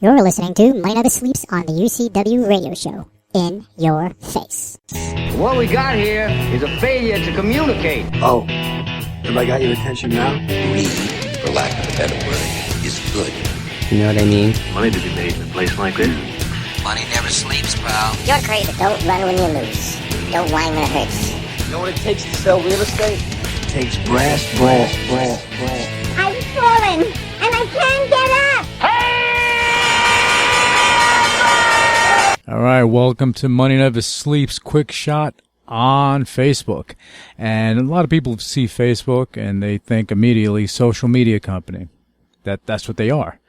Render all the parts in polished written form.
You're listening to Money Never Sleeps on the UCW radio show. In your face. What we got here is a failure to communicate. Oh, have I got your attention now? Greed, for lack of a better word, is good. You know what I mean? Money to be made in a place like this. Money never sleeps, pal. You're crazy. Don't run when you lose. Don't whine when it hurts. You know what it takes to sell real estate? It takes brass. I've fallen, and I can't get up. All right, welcome to Money Never Sleeps Quick Shot on Facebook. And a lot of people see Facebook and they think immediately social media company. That's what they are.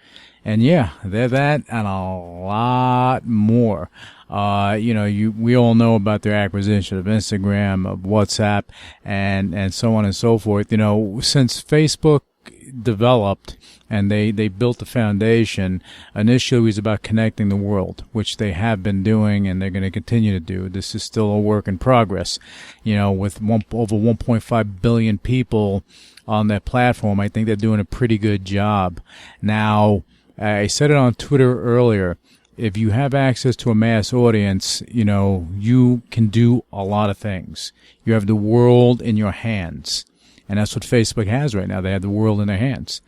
And yeah, they're that and a lot more. We all know about their acquisition of Instagram, of WhatsApp, and so on and so forth. You know, since Facebook developed and they built the foundation, initially it was about connecting the world, which they have been doing and they're going to continue to do. This is still a work in progress. You know, with over 1.5 billion people on that platform, I think they're doing a pretty good job. Now, I said it on Twitter earlier. If you have access to a mass audience, you know, you can do a lot of things. You have the world in your hands. And that's what Facebook has right now. They have the world in their hands.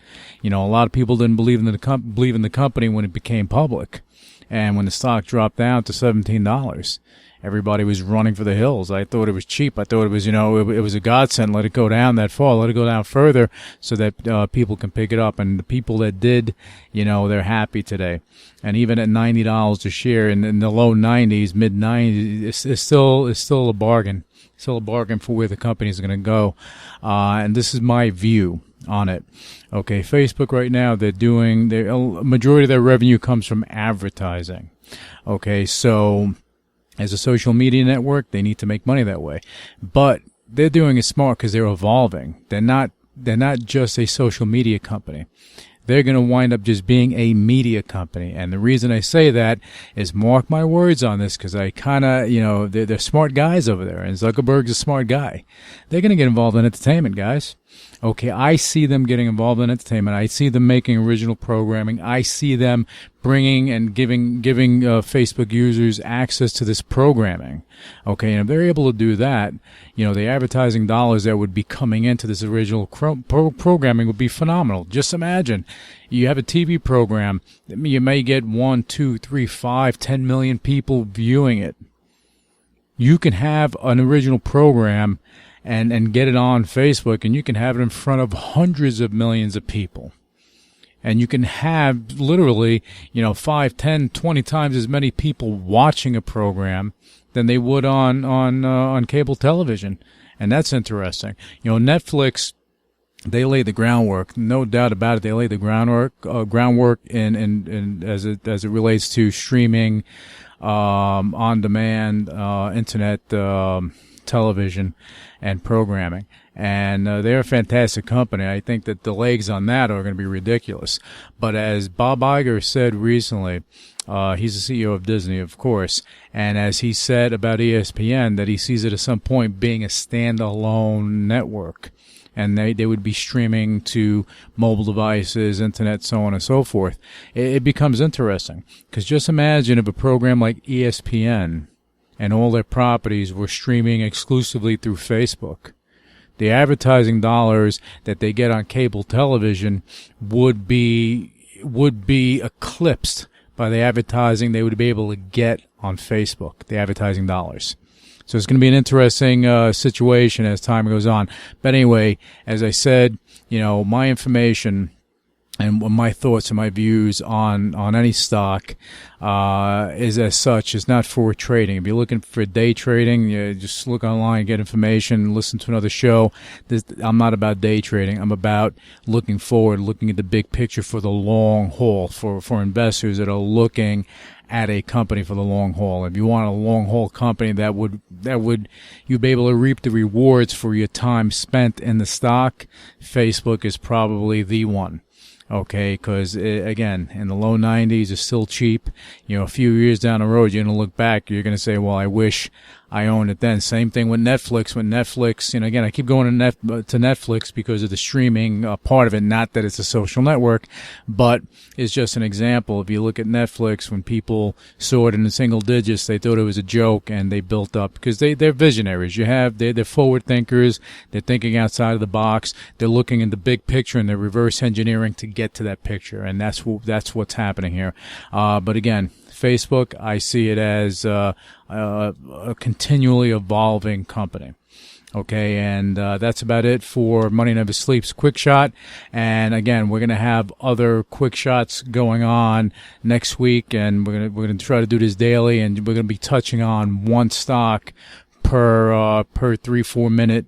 You know, a lot of people didn't believe in the company when it became public. And when the stock dropped down to $17, everybody was running for the hills. I thought it was cheap. I thought it was, it was a godsend. Let it go down that far. Let it go down further so that people can pick it up. And the people that did, they're happy today. And even at $90 a share in the low 90s, mid 90s, it's still a bargain. Still a bargain for where the company is going to go. And this is my view on it. Okay, Facebook right now, a majority of their revenue comes from advertising. Okay, so as a social media network, they need to make money that way. But they're doing it smart because they're evolving. They're not just a social media company. They're going to wind up just being a media company. And the reason I say that is, mark my words on this, because I kind of, they're smart guys over there. And Zuckerberg's a smart guy. They're going to get involved in entertainment, guys. Okay, I see them getting involved in entertainment. I see them making original programming. I see them bringing and giving Facebook users access to this programming. Okay, and if they're able to do that, the advertising dollars that would be coming into this original programming would be phenomenal. Just imagine, you have a TV program, you may get 1, 2, 3, 5, 10 million people viewing it. You can have an original program and get it on Facebook, and you can have it in front of hundreds of millions of people. And you can have literally, 5, 10, 20 times as many people watching a program than they would on cable television. And that's interesting. Netflix, they lay the groundwork, no doubt about it. They lay the groundwork in as it relates to streaming, on demand, internet, television and programming. And they're a fantastic company. I think that the legs on that are going to be ridiculous. But as Bob Iger said recently, he's the CEO of Disney, of course, and as he said about ESPN, that he sees it at some point being a standalone network. And they would be streaming to mobile devices, internet, so on and so forth. It becomes interesting. Because just imagine if a program like ESPN and all their properties were streaming exclusively through Facebook. The advertising dollars that they get on cable television would be eclipsed by the advertising they would be able to get on Facebook, the advertising dollars. So it's going to be an interesting situation as time goes on. But anyway, as I said, my information and my thoughts and my views on any stock is as such. It's not for trading. If you're looking for day trading, just look online, get information, listen to another show. I'm not about day trading. I'm about looking forward, looking at the big picture for the long haul, for investors that are looking at a company for the long haul. If you want a long haul company that would you'd be able to reap the rewards for your time spent in the stock, Facebook is probably the one. Okay, because again, in the low 90s, it's still cheap. A few years down the road, you're going to look back, you're going to say, well, I wish I own it then. Same thing with Netflix. When Netflix, again, I keep going to Netflix because of the streaming part of it, not that it's a social network, but it's just an example. If you look at Netflix, when people saw it in the single digits, they thought it was a joke, and they built up, because they're visionaries. They're forward thinkers. They're thinking outside of the box. They're looking in the big picture, and they're reverse engineering to get to that picture, and that's what's happening here. But again, Facebook, I see it as a continually evolving company. Okay, and that's about it for Money Never Sleeps Quick Shot. And again, we're going to have other quick shots going on next week, and we're going to try to do this daily, and we're going to be touching on one stock per 3-4 minute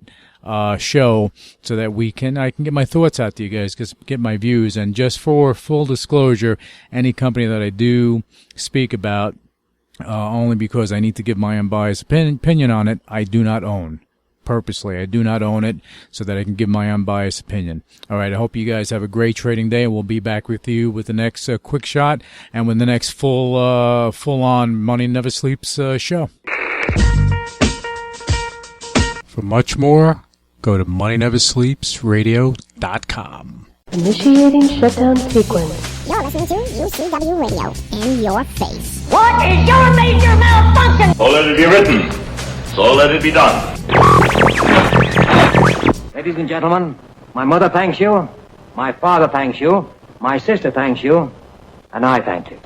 show, so that I can get my thoughts out to you guys, get my views. And just for full disclosure, any company that I do speak about, only because I need to give my unbiased opinion on it, I do not own. Purposely, I do not own it, so that I can give my unbiased opinion. All right, I hope you guys have a great trading day. We'll be back with you with the next quick shot, and with the next full-on Money Never Sleeps show. For much more, go to moneyneversleepsradio.com. Initiating shutdown sequence. You're listening to UCW Radio, in your face. What is your major malfunction? So let it be written. So let it be done. Ladies and gentlemen, my mother thanks you, my father thanks you, my sister thanks you, and I thank you.